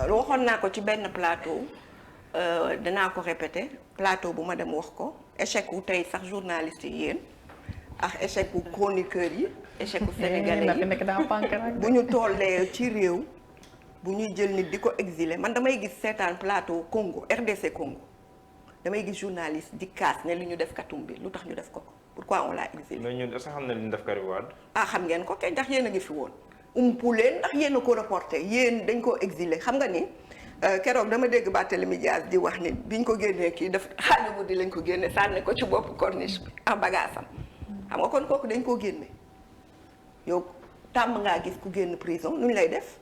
waxoon naa ko ci benn plateau danaa ko répéter plateau bu ma dem wax ko échec wu tey sax journaliste yi yéen ak échec wu chroniqueurs yi échec wu sénégalais yi bu ñu tollee ci réew bu ñuy jël nit di ko exiler man damay gis seetaan plateau Congo RDC Congo damay gis journaliste di kaas ne li ñu def Katumbi lu tax ñu def ko pourquoi on l'a exilé. mais ñun sax xam na li ñu def Karim Wade. ah xam ngeen ko kay ndax yéen a ngi fi woon leen ndax yéen a ko reporté yéen dañ koo exilé xam nga ni keroog dama dégg Barthélémy Dias di wax ni biñ ko génnee kii daf xaaju guddi lañ ko génne sànni ko ci bopp corniche bi en bagaasam xam nga kon kooku dañ koo génne yow tàmm ngaa gis ku génn prison nu ñu lay def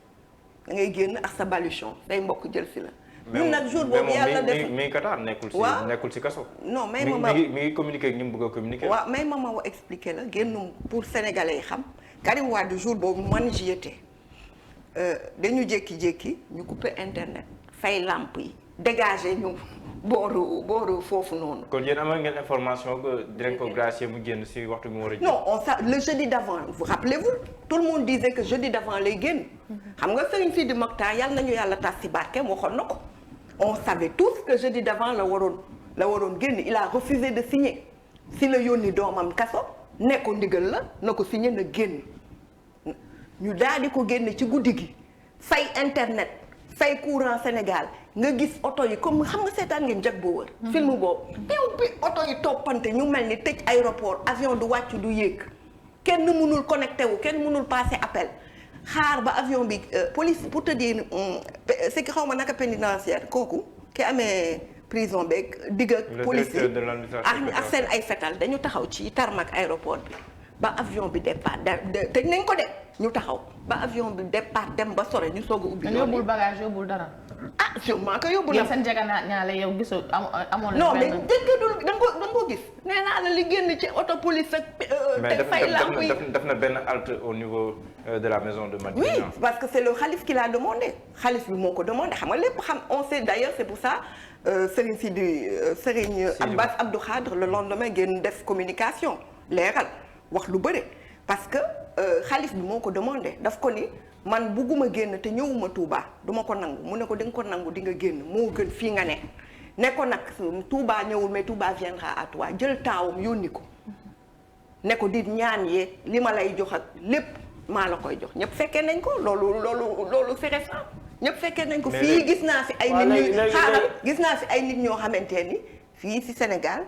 da ngay génn ak sa baluchon day mbokk jël si la. ñun nag jour boobu yàlla def mi ngi Qatar nekkul si kaso. non may ma mi ngi communiqué ak ñi mu bëgg a communiqué. waaw may ma expliqué la génn pour sénégalais yi xam Karim Wade jour boobu man j'y étais dañu jékki-jékki ñu coupé internet fay lamp yi dégagé ñu booru foofu noonu. kon yéen amoon ngeen information que dinañ ko gracier mu génn si waxtu bi mu war a génn. non le jeudi d'avant vous rappelez-vous tout le monde disait que jeudi d'avant lay génn. xam nga Serigne Sidi Mokhtar yàlla nañu yàlla tas si barke waxoon na ko. on savait tous que jeudi d'avant la waroon génn il a refusé de signer si la yónni doomam kaso ne ko ndigal la na ko signer na génn ñu daal di ko génne ci guddi gi fay internet fay courant Sénégal nga gis oto yi comme xam nga seetaan ngeen jag boo wër film boobu bi oto yi toppante ñu mel ni tëj aéroport avion du wàcc du yéeg kenn mënul connecté wu kenn mënul passé appel xaar ba avion bi police pour te dire c'est que xaw ma naka pénitentiaire kooku ki amee prison beeg digg ak police yi ak seen ay fetal dañu taxaw ci tarmac aéroport bi ba avion bi départ tëj nañ ko de ñu taxaw ba avion bi départ dem ba sore ñu soog a ubbi. yóbbul bagage yóbbul dara. ah sûrement que yóbbul na. yow seen jegeñaale yow gisoo amoon na. non mais dégg da nga ko gis. nee naa la li génn ci auto police ak. te fay lamp yi def na benn halte au niveau de la maison de Madina. oui parce que c'est le khalife qui l'a demandé xalif bi moo ko demandé xam nga lépp xam on sait d'ailleurs c'est pour ça Serigne Abbas Abdou Khadre le lendemain génn def communication leeral wax lu bëri parce que xalif bi moo ko demandé daf ko ni man bugguma génn te ñëwuma Touba duma ko nangu mu ne ko di nga ko nangu di nga génn moo gën fii nga ne ko nag Touba ñëwul mais Touba viendra à toi jël taawam yónni ko ne ko di ñaan yeeg li ma lay jox ak lépp maa la koy jox ñëpp fekkee nañ ko loolu c'est récent ñëpp fekkee nañ ko fii gis naa fi ay nit ñu xaaral gis naa fi ay nit ñoo xamante ni fii ci Sénégal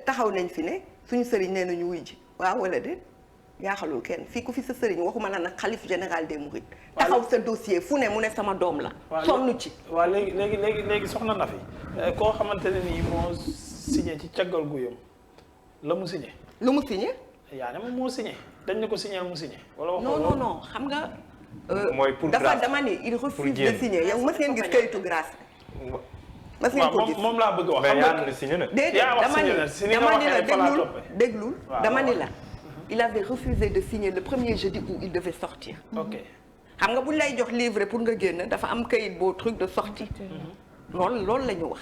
taxaw nañ fi ne suñu sëriñ nee nañu wuy ji waaw wala déet yaaxalul kenn fii ku fi sa sëriñ waxuma la nag xalif général des mourides taxaw sa dossier fu ne mu ne sama doom la sonn ci waaw léegi soxna na fi koo xamante ne nii moo signé ci caggal guyam la mu signé lu mu signé yaa ne moom moo signé dañ ne ko signé mu signé wala non xam nga mooy pour dafa dama ni il refuse de signer yow mës ngeen gis kayitu grâce mas ngeen ko gis moom laa bëgg wax. mais yaa ngi signé na. déedéet dama ni la déglul dama ni la il avait refusé de signer le premier jeudi où il devait sortir. ok xam nga bu ñu lay jox livre pour nga génn dafa am kayit boo truc de sortie. loolu la ñu wax.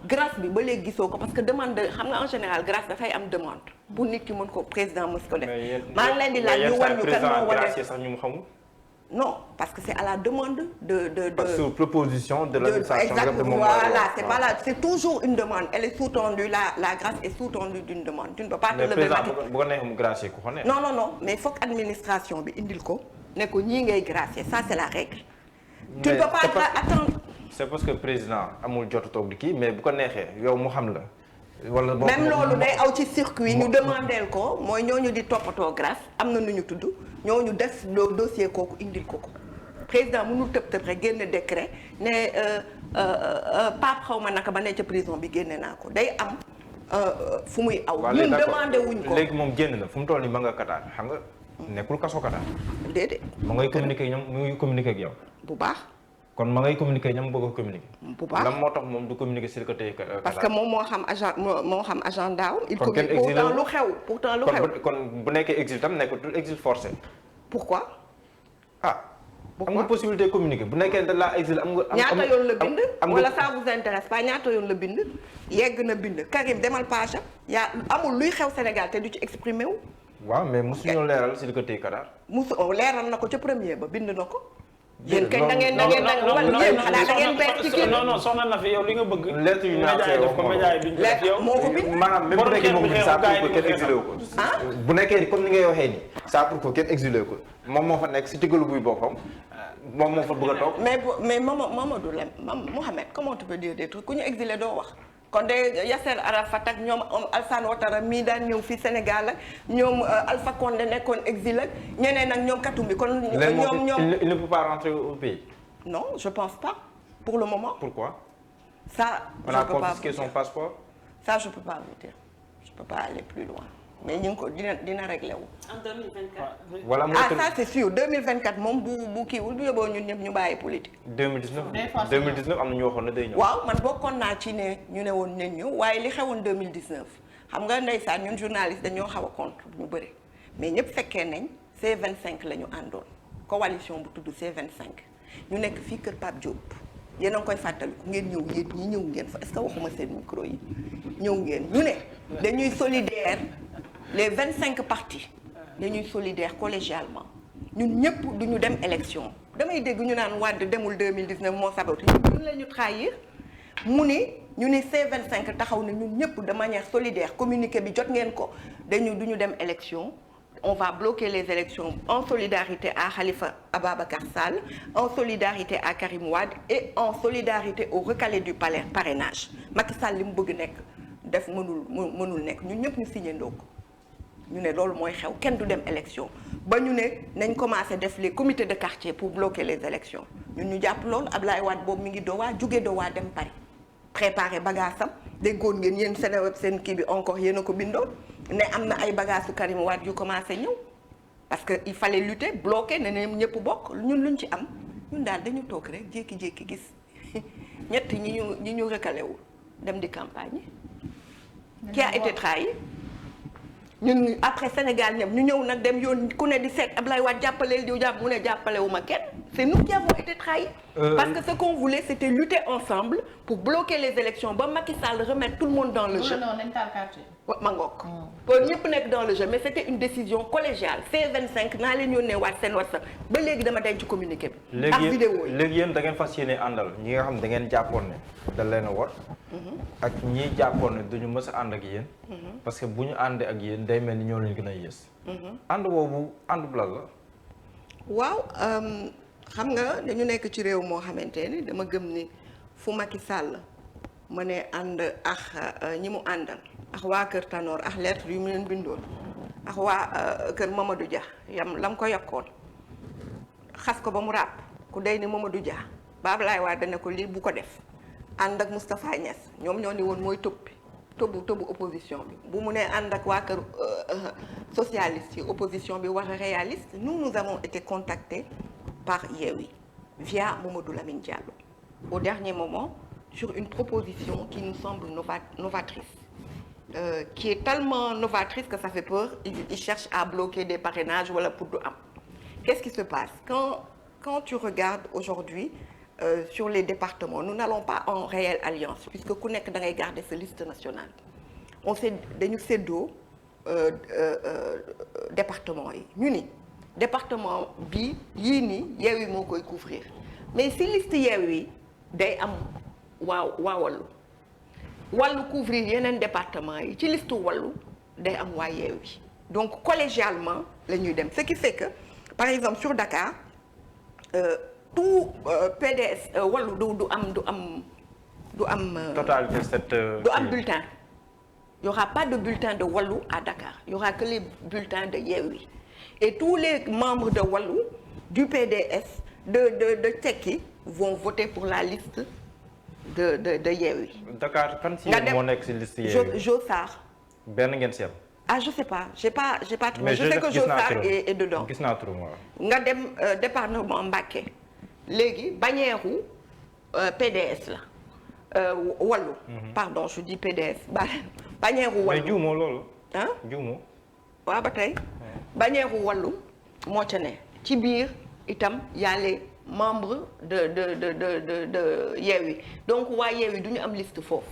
grâce bi ba léegi gisoo ko parce que demande xam nga en général grâce dafay am demande. pour nit ki mën ko président mës ko def. maa ngi leen di laaj ñu wan ñu kan moo wane sax ñu mu xamul. non parce que c'est à la demande de sur proposition de l'administration. Exactement, voilà, c'est pas là, c'est toujours une demande. Elle est sous-tendue, la grâce est sous-tendue d'une demande. Tu ne peux pas te lever. bu ko neexee mu gracier ku ko neex. Non, mais il faut que administration bi indil ko ne ko ñii ngay gracier, ça c'est la règle. Tu ne peux pas attendre. C'est parce que président amul jot toog di kii mais bu ko neexee yow mu xam la. wala même loolu day aw ci circuit ñu demandeel ko mooy ñooñu di toppatoo grâce am na nu ñu tudd ñooñu def le dossier kooku indil ko président mënul tëb rek génne décret ne Pape xaw ma naka ba ne ca prison bi génne naa ko day am fu muy aw. ñun demandé wuñ ko léegi moom génn na fu mu toll nii ma nga Qatar xam nga nekkul kaso Qatar. déedéet. ma ngay communiquer ak ñoom mu ngi communiquer ak yow. bu baax. kon ma ngay communiquer ñam bëgg a communiquer. bu baax lan moo tax moom du communiquer sur le côté. parce que moom moo xam agenda am. il communique pourtant lu xew. kon bu nekkee exil tam nekkul exil forcé. pourquoi. am nga possibilité communiquer bu nekkee da laa exil am nga. ñaata yoon la bind. wala ça vous intéresse pas ñaata yoon la bind. yegg na bind Karim demal page yaa amul luy xew Sénégal te du ci exprimer wu. waaw mais mosu ñoo leeral sur le côté Qatar. leeral na ko ca premier ba bind na ko. yéen kañ da ngeen wala yéen xanaa da ngeen bees ci kii non soxna na fi yow li nga bëgg. lettre yu média yi def ko média yi duñ ko def yow. moo ko bind. maanaam même bu nekkee moom ça pour que kenn exilé ko. bu nekkee comme ni ngay waxee nii ça pour que kenn exilé ko moom moo fa nekk si tigalu buy boppam moom moo fa bëgg a toog. mais Mamadou Lem Mohamed comment tu peux dire des trucs ku ñu exilé doo wax. kon de Yasser Arafat ak ñoom Alassane Ouattara mii daan ñëw fii Sénégal ak ñoom Alpha Condé nekkoon exil ak ñeneen ak ñoom Katumbi kon. ñoom il ne peut pas rentrer au pays. non je pense pas pour le moment. Pourquoi? Ça on a confisqué son passeport. Ça je peux pas vous dire je peux pas aller plus loin mais ñu ngi ko dina réglé wu. en 2024. voilà ça c'est sûr 2024 moom bu kiiwul bu yóbboo ñun ñëpp ñu bàyyi politique. 2019 am na ñu waxoon ne day ñëw. waaw man bokkoon naa ci ne ñu ne woon nañ ñëw waaye li xewoon 2019 xam nga ndeysaan ñun journaliste dañoo xaw a contre ñu bëri mais ñëpp fekkee nañ C25 la ñu àndoon coalition bu tudd C25 ñu nekk fii kër Pape Diop yéen a ngi koy fàttaliku ngeen ñëw yéen ñi ñëw ngeen fa est-ce que waxuma seen micro yi ñëw ngeen ñu ne dañuy solidaire les 25 partis dañuy solidaire collégialement ñun ñëpp duñu dem élection damay dégg ñu naan Wade demul 2019 moo saboté ñun la ñu trahir mu ni ñu ni C25 taxaw na ñun ñëpp de manière solidaire communiqué bi jot ngeen ko duñu dem élection on va bloquer les élections en solidarité à Khalifa Ababacar Sall en solidarité à Karim Wade et en solidarité au recalé du parrainage Macky Sall li mu bëgg nekk def mënul nekk ñun ñëpp ñu signé ndoo ko ñu ne loolu mooy xew kenn du dem élection ba ñu ne nañ commencé def les comités de quartier pour bloquer les élections ñun ñu jàpp loolu Ablaye Wade boobu mi ngi Doha jóge Doha dem Paris préparé bagaasam déggoon ngeen yéen Seneweb seen kii bi encore yéen a ko bindoon ne am na ay bagaasu Karim Wade yu commencé ñëw parce que il fallait lutter bloquer ne ñëpp bokk ñun luñ ci am ñun daal dañu toog rek jékki-jékki gis ñett ñi ñu recalé wu dem di campagne qui a été trahi ñun après Sénégal ñëpp ñu ñëw nag dem yoon ku ne di seet Ablaye Wade jàppaleel diw jàpp mu ne jàppale wu ma kenn c'est nous qui avons été trahis parce que ce qu'on voulait c'était lutter ensemble pour bloquer les élections ba Macky Sall remettre tout le monde dans le jeu ma ngoog pour ñëpp nekk dans le jeu mais c'était une décision collégiale C25 naa leen yónnee waat seen WhatsApp ba léegi dama denc communiqué bi ak vidéo yi léegi yéen da ngeen fas yéene àndal ñi nga xam da ngeen jàppoon ne da leen a war ak ñi jàppoon ne duñu mës a ànd ak yéen parce que bu ñu àndee ak yéen day mel ni ñoo leen gën a yées ànd boobu ànd bu la waaw xam nga dañu nekk ci réew moo xamante ni dama gëm ni fu Macky Sall ma ne ànd ak ñi mu àndal ak waa kër Tanor ak lettre yu mu leen bindoon ak waa kër Mamadou Dia lam ko yokkoon xas ko ba mu ràpp ku day ni Mamadou Dia ba Ablaye Wade ne ko lii bu ko def ànd ak Moustapha Niass ñoom ñoo ni woon mooy tëbbu opposition bi bu mu ne ànd ak waa kër socialiste yi opposition bi war a réaliste nous avons été contactés par Yewwi via Mamadou Lamine Diallo au dernier moment sur une proposition qui nous semble novatrice qui est tellement novatrice que ça fait peur ils cherchent à bloquer des parrainages wala pour du am qu'est-ce qui se passe quand tu regardes aujourd'hui sur les départements nous n'allons pas en réelle alliance puisque ku nekk da ngay garder sa liste nationale on sait dañu séddoo département yi ñu ni département bi yii nii Yewwi moo koy couvrir mais si liste Yewwi day am waa wàllu couvrir yeneen département yi ci liste wàllu day am waa Yewwi donc collégialement la ñuy dem ce qui fait que par exemple sur Dakar tout PDS wàllu du am totalité cette du am bulletin il y aura pas de bulletin de wàllu à Dakar il y aura que les bulletins de Yewwi et tous les membres de wàllu du PDS de Tekki vont voter pour la liste de Yewwi. Dakar kan si yéen moo nekk si liste Yewwi. Jo Sarr. benn ngeen si am. ah je sais pas j'ai pas trouvé. mais je sais que Jo Sarr est dedans. gis naa trop waaw. nga dem département Mbacké léegi bannière-u PDS la wàllu. pardon je dis PDS bannière-u wàllu. mais juumoo loolu. ah juumoo. waaw ba tey bannière-u wàllu moo ca ne ci biir itam y a les membres de Yewwi donc waa Yewwi du ñu am liste foofu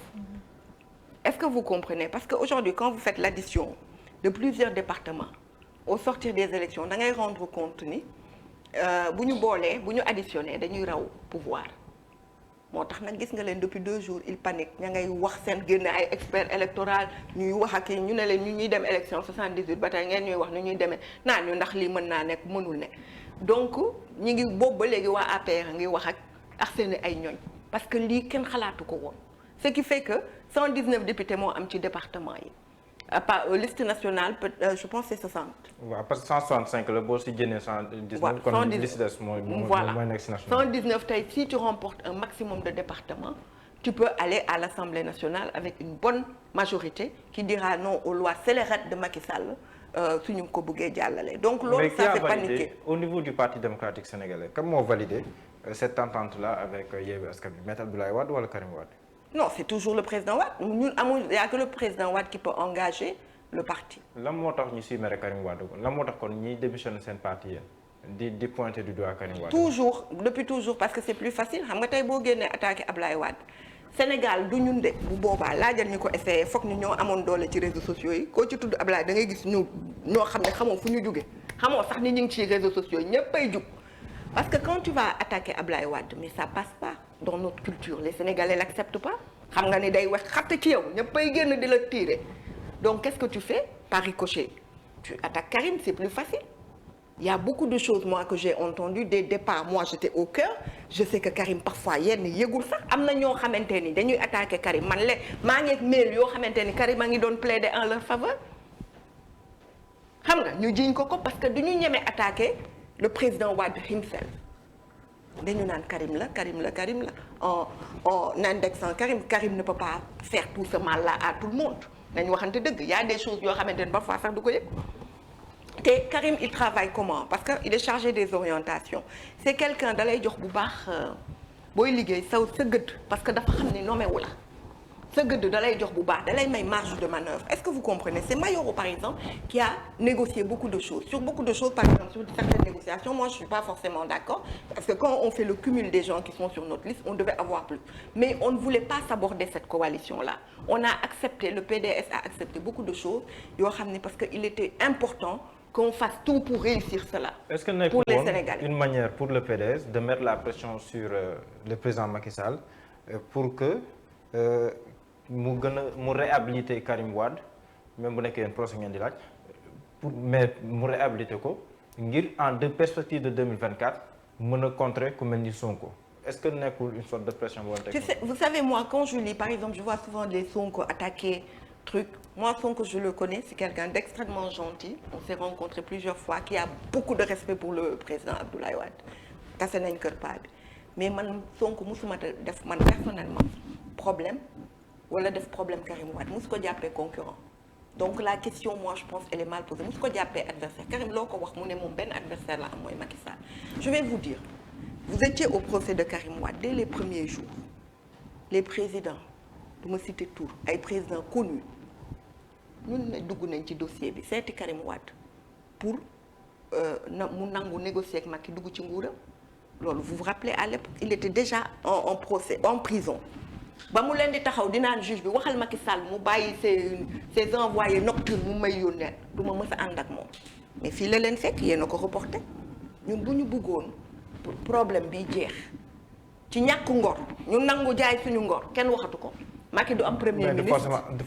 est-ce que vous comprenez parce que aujourd'hui quand vous faites l'addition de plusieurs départements au sortir des élections da ngay rendre compte ni bu ñu boolee bu ñu additionné dañuy raw pouvoir moo tax nag gis nga leen depuis 2 jours il panique ña ngay wax seen génne ay expert électoral ñuy wax ak ñu ne leen ñu ñuy dem élection 78 ba tey ngeen ñuy wax nu ñuy demee naan ñu ndax lii mën naa nekk mënul ne donc ñi ngi boobu ba léegi waa APR ngi wax ak seen ay ñoñ parce que lii kenn xalaatu ko woon ce qui fait que 119 députés moo am ci département yi par liste nationale je pense c'est 60. waaw parce que 165 la boo si génnee 119. waaw kon liste des mooy nekk si national. 119 tey si tu remportes un maximum de départements tu peux aller à l'Assemblée nationale avec une bonne majorité qui dira non aux lois scélérates de Macky Sall suñu ko bëggee jàllale. donc loolu ça fait paniquer. Au niveau du Parti démocratique sénégalais kan moo validé cette entente là avec Yewwi Askan Wi Maître Abdoulaye Wade wala Karim Wade. Non, c'est toujours le président Wade. Ñun amul il y a que le président Wade qui peut engager le parti. lan moo tax ñu siy mere Karim Wade lan moo tax kon ñiy démissionné seen parti yéen di pointer du doigt Karim Wade. toujours depuis toujours parce que c'est plus facile xam nga tey boo génnee attaqué Ablaye Wade Sénégal du ñun de bu boobaa laajal ñu ko essayé foog ñu ñoo amoon doole ci réseaux sociaux yi koo ci tudd Ablaye da ngay gis ñoo xam ne xamoo fu ñu jóge xamoo sax ni ñu ngi ci réseaux sociaux yi ñëppay jug parce que quand tu vas attaquer Ablaye Wade mais ça passe pas dans notre culture les Sénégalais l'acceptent pas xam nga ni day wax xatt ci yow ñëppay génn di la tirer donc qu'est-ce que tu fais par ricochet tu attaques Karim c'est plus facile il y a beaucoup de choses moi que j'ai entendu dès le départ moi j'étais au cœur je sais que Karim parfois yenn yëgul sax am na ñoo xamante ni dañuy attaquer Karim man maa ngi ak mail yoo xamante ni Karim a ngi doon plaider en leur faveur xam nga ñu jiñ ko parce que duñu ñeme attaquer le président Wade himself dañu naan Karim la en indexant Karim ne peut pas faire tout ce mal là à tout le monde nañu waxante dëgg y a des choses yoo xamante ne parfois sax du ko yëg te Karim il travaille comment parce que il est chargé des orientations c'est quelqu'un da lay jox bu baax booy liggéey sa gëdd parce que dafa xam ne nommé wu la sa gëdd da lay jox bu baax da lay may marge de manœuvre est-ce que vous comprenez c'est Mayoro par exemple qui a négocié beaucoup de choses sur beaucoup de choses par exemple sur certaines négociations moi je suis pas forcément d'accord parce que quand on fait le cumul des gens qui sont sur notre liste on devait avoir plus mais on ne voulait pas s'aborder cette coalition là on a accepté le PDS a accepté beaucoup de choses yoo xam ne parce que il était important qu'on fasse tout pour réussir cela. Est-ce que nekkul pour les woon Sénégalais une manière pour le PDS de mettre la pression sur le président Macky Sall pour que mu réhabiliter Karim Wade même bu nekkee yéen procès ngeen di laaj mais mu réhabiliter ko ngir en de perspective de 2024 mën a contrer ku mel ni Sonko est-ce que nekkul une sorte de pression boo teg. Vous savez moi quand je lis par exemple je vois souvent les Sonko attaquer truc moi Sonko je le connais c'est quelqu'un d'extrêmement gentil on s'est rencontrés plusieurs fois qui a beaucoup de respect pour le président Abdoulaye Wade tase nañ kër paa bi mais man Sonko musuma def man personnellement problème wala def problème Karim Wade musu ko jàppee concurrent donc la question moi je pense elle est mal posée musu ko jàppee adversaire Karim loo ko wax mu ne moom benn adversaire la am mooy Macky Sall je vais vous dire vous étiez au procès de Karim Wade dès les premiers jours les présidents du ma citer tur ay présidents connus ñun ne dugg nañ ci dossier bi seeti Karim Wade pour mu nangu négocier ak Macky dugg ci nguuram loolu vous vous rappelez à l'époque il était déjà en procès en prison ba mu leen di taxaw di naan juge bi waxal Macky Sall mu bàyyi ses envoyés nocturnes mu may yónnee du ma mës a ànd ak moom mais fii la leen fekk yéen a ko reporté ñun bu ñu bëggoon problème bi jeex ci ñàkk ngor ñu nangu jaay suñu ngor kenn waxatu ko Macky du am premier ministre de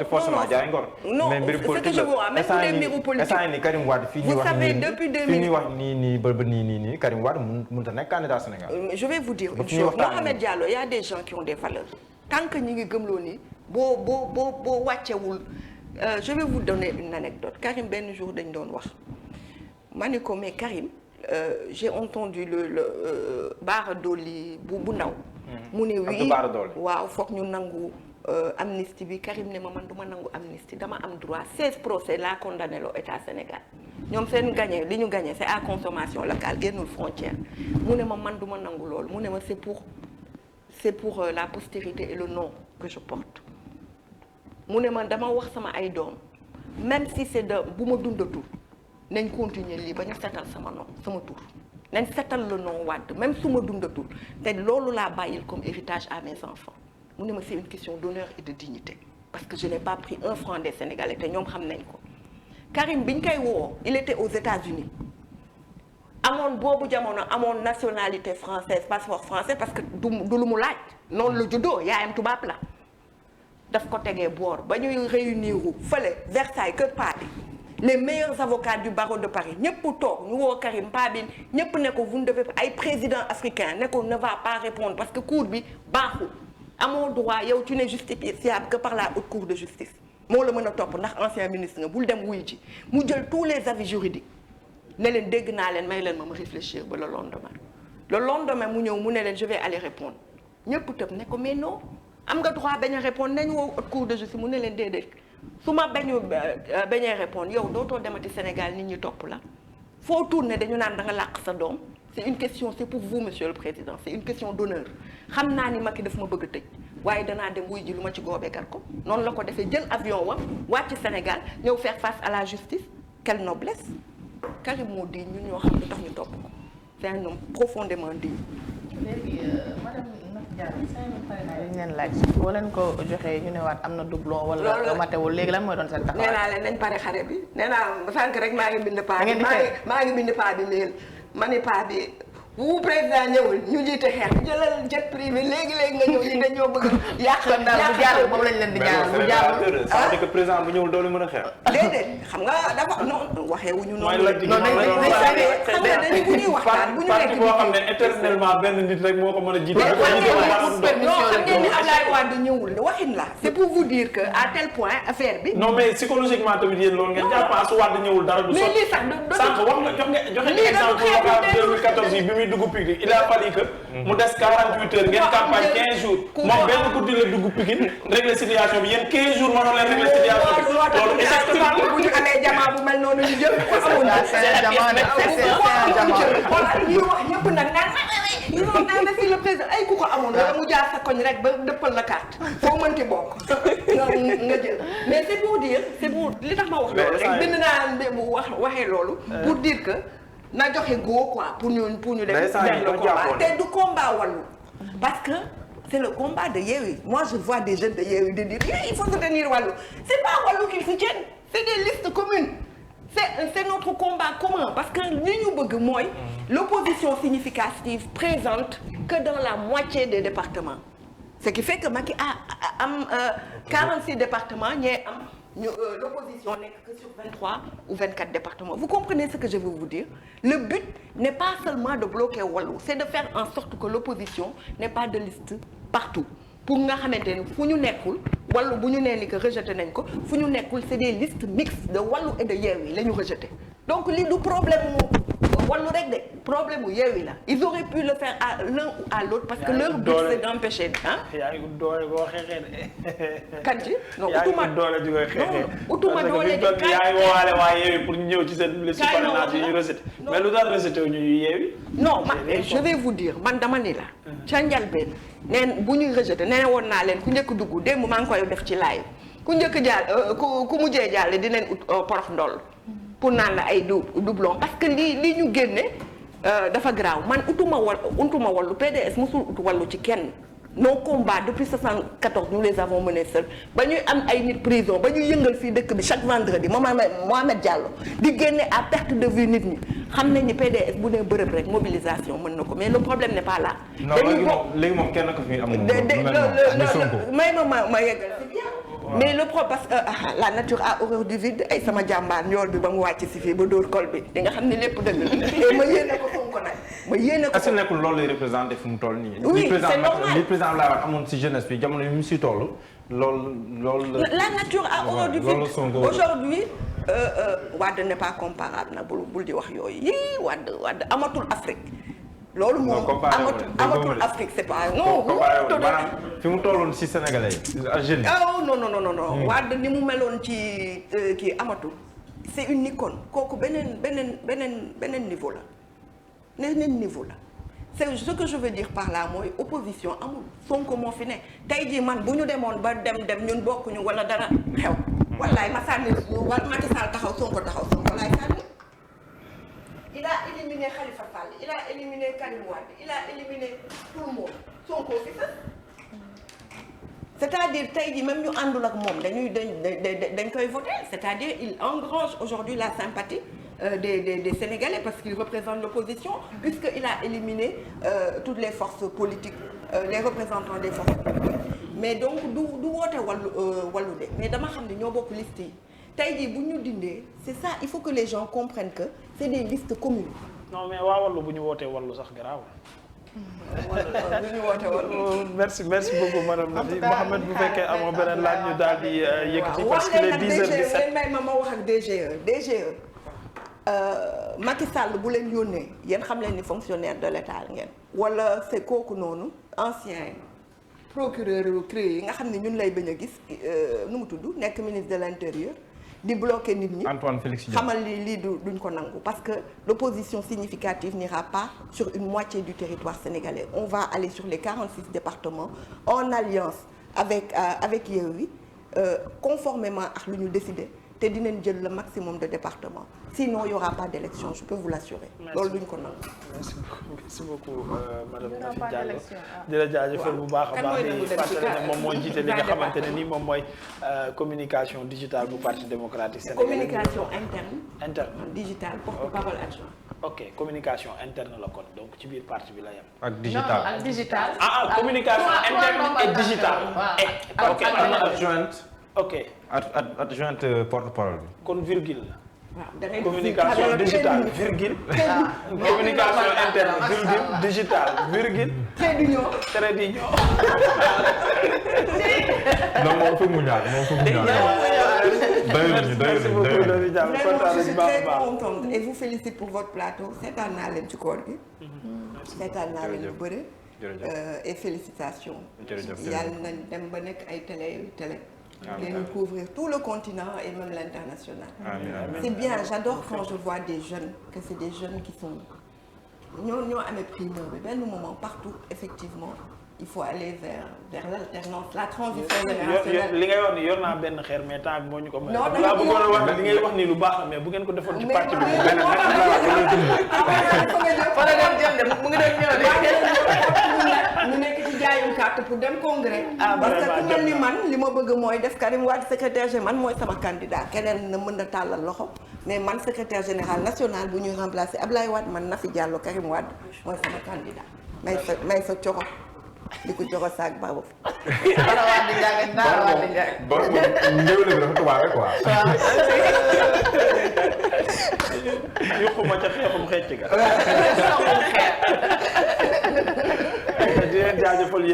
forcément jaay ngor. non mais mbiru politique la même pour les mbiru politique instant ni Karim Wade fii ñuy wax nii ba nii Karim Wade mënut a nekk candidat Sénégal. je vais vous dire une chose Mohamed Diallo y a des gens qui ont des valeurs tant que ñi ngi gëmloo ni boo wàccewul je vais vous donner une anecdote Karim benn jour dañ doon wax ma ni ko mais Karim j'ai entendu le Bara Dolly bu ndaw mu ne oui waaw foog ñu nangu amnistie bi Karim ne ma man duma nangu amnistie dama am droit 16 procès la condamné loo état Sénégal ñoom seen gagné li ñu gagné c'est à consommation locale génnul frontière mu ne ma man duma nangu loolu mu ne ma c'est pour la postérité et le nom que je porte mu ne ma dama wax sama ay doom même si c'est de bu ma dundatul nañ continuer lii ba ñu setal sama nom sama tur nañ setal le nom Wade même su ma dundatul te loolu laa bàyyil comme héritage à mes enfants mu ne ma c'est une question d'honneur et de dignité parce que je n'ai pas pris un franc des Sénégalais te ñoom xam nañ ko Karim biñ koy woo il était aux États-Unis amoon boobu jamono amoon nationalité française passeport français parce que du lu mu laaj noonu la juddoo yaayam tubaab la daf ko tegee boor ba ñuy réunir fële Versailles kër Pa bi les meilleurs avocats du barreau de Paris ñëpp toog ñu woo Karim Pa bi ñëpp ne ko vous ne devez pas ay président africain ne ko ne va pas répondre parce que cour bi baaxul amoo droit yow tu n'es justiciable que par la haute cour de justice moo la mën a topp ndax ancien ministre nga bul dem wuy ji mu jël tous les avis juridiques ne leen dégg naa leen may leen ma réfléchir ba le lendemain mu ñëw mu ne leen je vais aller répondre ñëpp tëb ne ko mais non am nga droit bañ a répondre nañu woo haute cour de justice mu ne leen déedéet su ma bañee répondre yow dootoo demati Sénégal nit ñi topp la foo tourner dañu naan da nga làq sa doom c'est une question c'est pour vous monsieur le président c'est une question d'honneur xam naa ni Macky daf ma bëgg a tëj waaye danaa dem wuy ji lu ma ci goobee gar ko noonu la ko defee jël avion wam wàcc Sénégal ñëw faire face à la justice quelle noblesse Karim moo digne ñun ñoo xam lu tax ñu topp ko c'est un homme profondément digne. léegi madame Nafi Diallo 5000 parrainage yi ñu leen laaj boo leen ko joxee ñu ne waat am na doublon wala matewul léegi lan mooy doon seen taxawaay. nee naa leen nañ pare xare bi nee naa sànq rek maa ngi bind paa bi maa ngi bind paa bi léegi ma ni paa bi bu président ñëwul ñu jiite xeex jëlal jet privé léegi nga ñëw ñi dañoo bëgg yàq kon daal bu jàll boobu lañ leen di ñaan bu jàll ça veut dire que président bu ñëwul doole mën a xeex. déedéet xam nga dafa non waxee wuñu noonu. xam nga dañu bu ñuy waxtaan bu ñu nekk boo xam ne éternellement benn nit rek moo ko mën a jiite. non xam ngeen ni Ablaye Wade ñëwul waxin la c'est pour vous dire que à tel point affaire bi. non mais psychologiquement tamit yéen loolu ngeen jàpp su Wade ñëwul dara du sotti. mais lii sax sànq wax nga joxe exemple local 2014 yi bi muy dugg Pikine il a fallu que mu des 48 heures ngeen campagne 15 jours moom benn guddi la dugg Pikine régler situation bi yéen 15 jours mënoo leen régler situation bi loolu exactement bu ñu amee jamaa bu mel noonu ñu jël ñuy wax ñëpp nag naan naan fii le président ay ku ko amoon wala mu jaar sa koñ rek ba dëppal la carte foo mënti bokk nga jël mais c'est pour dire c'est pour li tax ma wax loolu rek bind naa bu waxee loolu pour dire que na joxe go quoi pour ñu def le combat te du combat Wallu parce que c'est le combat de Yewwi moi je vois des jeunes de Yewwi de dire il faut soutenir Wallu c'est pas Wallu qu'ils soutiennent c'est des listes communes c'est notre combat commun parce que li ñu bëgg mooy l'opposition significative présente que dans la moitié des départements ce qui fait que Macky am 46 départements ñee am l'opposition n'est que sur 23 ou 24 départements. Vous comprenez ce que je veux vous dire? Le but n'est pas seulement de bloquer Wallu, c'est de faire en sorte que l'opposition n'ait pas de liste partout. Pour nga xamante ne fu ñu nekkul Wallu bu ñu nee ni que rejeté nañ ko fu ñu nekkul c'est des listes mixtes de Wallu et de Yewwi la ñu rejeté. Donc lii du problème Wallu rek de problème mu Yewwi la ils auraient pu le faire à l'un ou à l'autre parce que leur but c'est d'empêcher yaa ngi doole boo xeexee de. kan ci non utuma doole di koy xeexee. utuma doole de parce que yaa ngi woowaale waa Yewwi pour ñu ñëw ci seen liste parrainage yi ñu rejeté mais lu tax rejeté wu ñu Yewwi. non je vais vous dire man dama ni la. ca njalbeen neen bu ñuy rejeté nee woon naa leen ku njëkk dugg démb maa ngi koy def ci live ku njëkk jàll ku mujjee jàll di leen ut porox ndoll pour naan la ay doublon parce que lii ñu génne dafa graaw man utuma Wallu PDS musul ut Wallu ci kenn nos combats depuis 74 nous les avons menés seuls ba ñuy am ay nit prison ba ñuy yëngal fii dëkk bi chaque vendredi Mohamed Diallo di génne à perte de vue nit ñi xam nañ ni PDS bu nee bërëb rek mobilisation mën na ko mais le problème n'est pas là. léegi moom kenn ko fi am may ma yeggal c'est bien. mais le problème parce que la nature a horreur du vide ay sama jàmbaar njool bi ba mu wàcc si fii ba dóor kol bi di nga xam ne lépp dëgg la ma yéene ko Sonko nag ma yéene ko. est-ce que nekkul loolu lay représenté fu mu toll nii. oui c'est normal li président Abdoulaye Wade amoon si jeunesse bi jamono yi mu si toll loolu la nature a horreur du vide aujourd'hui Wade n'est pas comparable nag bul di wax yooyu yii Wade amatul Afrique. loolu moom amatul Afrique c'est pas non. maanaam fi mu tolloon si Sénégalais yi Algérie. oh non. Wade ni mu meloon ci kii amatul. c'est une icône kooku beneen niveau la beneen niveau la c'est ce que je veux dire par là mooy opposition amul Sonko moo fi ne tey jii man bu ñu demoon ba dem ñun bokkuñu wala dara xew. wallaay ma sànni Macky Sall taxaw Sonko laay sànni. Il a éliminé Khalifa Sall, il a éliminé Karim Wade, il a éliminé tout le monde. Sonko fi sax. C'est-à-dire tey jii même ñu àndul ak moom dañ koy voter c'est-à-dire il engrange aujourd'hui la sympathie des Sénégalais parce qu'il représente l'opposition puisqu'il a éliminé toutes les forces politiques, les représentants des forces politiques. Mais donc du woote wàllu de mais dama xam ne ñoo bokk liste yi tey jii bu ñu dindee c'est ça, il faut que les gens comprennent que c'est des listes communes. non mais waa wàllu bu ñu wootee wàllu sax garaaw. bu ñu woote wàllu. merci beaucoup madame Nafi Mohamed bu fekkee amoo beneen laaj ñu daal di yëkkati parce que les 10h17 may ma wax ak DGE Macky Sall bu leen yónnee yéen xam leen ni fonctionnaire de l'État ngeen wala c'est kooku noonu ancien procureur CREI yi nga xam ne ñun lay bañ a gis nu mu tudd nekk ministre de l'Intérieur di bloquer nit ñi Antoine Félix Diome xamal lii duñ ko nangu parce que l'opposition significative n'ira pas sur une moitié du territoire sénégalais. On va aller sur les 46 départements en alliance avec Yewwi conformément ak lu ñu décidé te dinañ jël le maximum de départements sinon il y aura pas d'élection, je peux vous l'assurer. loolu duñ ko nangu. merci beaucoup madame Nafi Diallo di la jaajëfal bu baax a baax di fàttali ne moom moo jiite li nga xamante ne nii moom mooy communication digitale bu parti démocratique sénégalais. communication interne digitale porte-parole adjoint. ok communication interne la kon donc ci biir parti bi la yem. ak digital ak digital. communication interne et digitale. ok am na adjointe. ok adjointe porte-parole bi. kon virgule la. waaw communication digitale virgule. communication interne virgule digitale virgule. trait d'union. non moom fu mu ñaar merci beaucoup Nafi Diallo vraiment je suis très contente et vous félicite pour votre plateau seetaan naa leen ci koor gi. seetaan naa leen lu bëri. et félicitations. yàlla nañ dem ba nekk ay télé. ngeen couvrir tout le continent et même l'international. C'est bien, j'adore quand je vois des jeunes, que c'est des jeunes qui sont ñoo amee primeur bi benn moment partout effectivement il faut aller vers l'alternance, la transition générationnelle. li ngay wax ni yor naa benn xeer mais temps bi moo ñu ko may. non laa bëggoon a wax li ngay wax nii lu baax la mais bu ngeen ko defoon ci parti bi. mu ngi doon ñëw de. ñu nekk ci jaayum carte pour dem congrès. parce que ku mel ni man li ma bëgg mooy def Karim Wade secrétaire général man mooy sama candidat keneen na mën na tàllal loxo mais man secrétaire général national bu ñuy remplacer Ablaye Wade man Nafi Diallo Karim Wade mooy sama candidat may sa coro di ko jox saag baabu. dara waat di njàng dara waat di njàng. bon njëw la dafa tubaab quoi. yuquma ca xeexum xeec ga. di leen jaajëfal yéen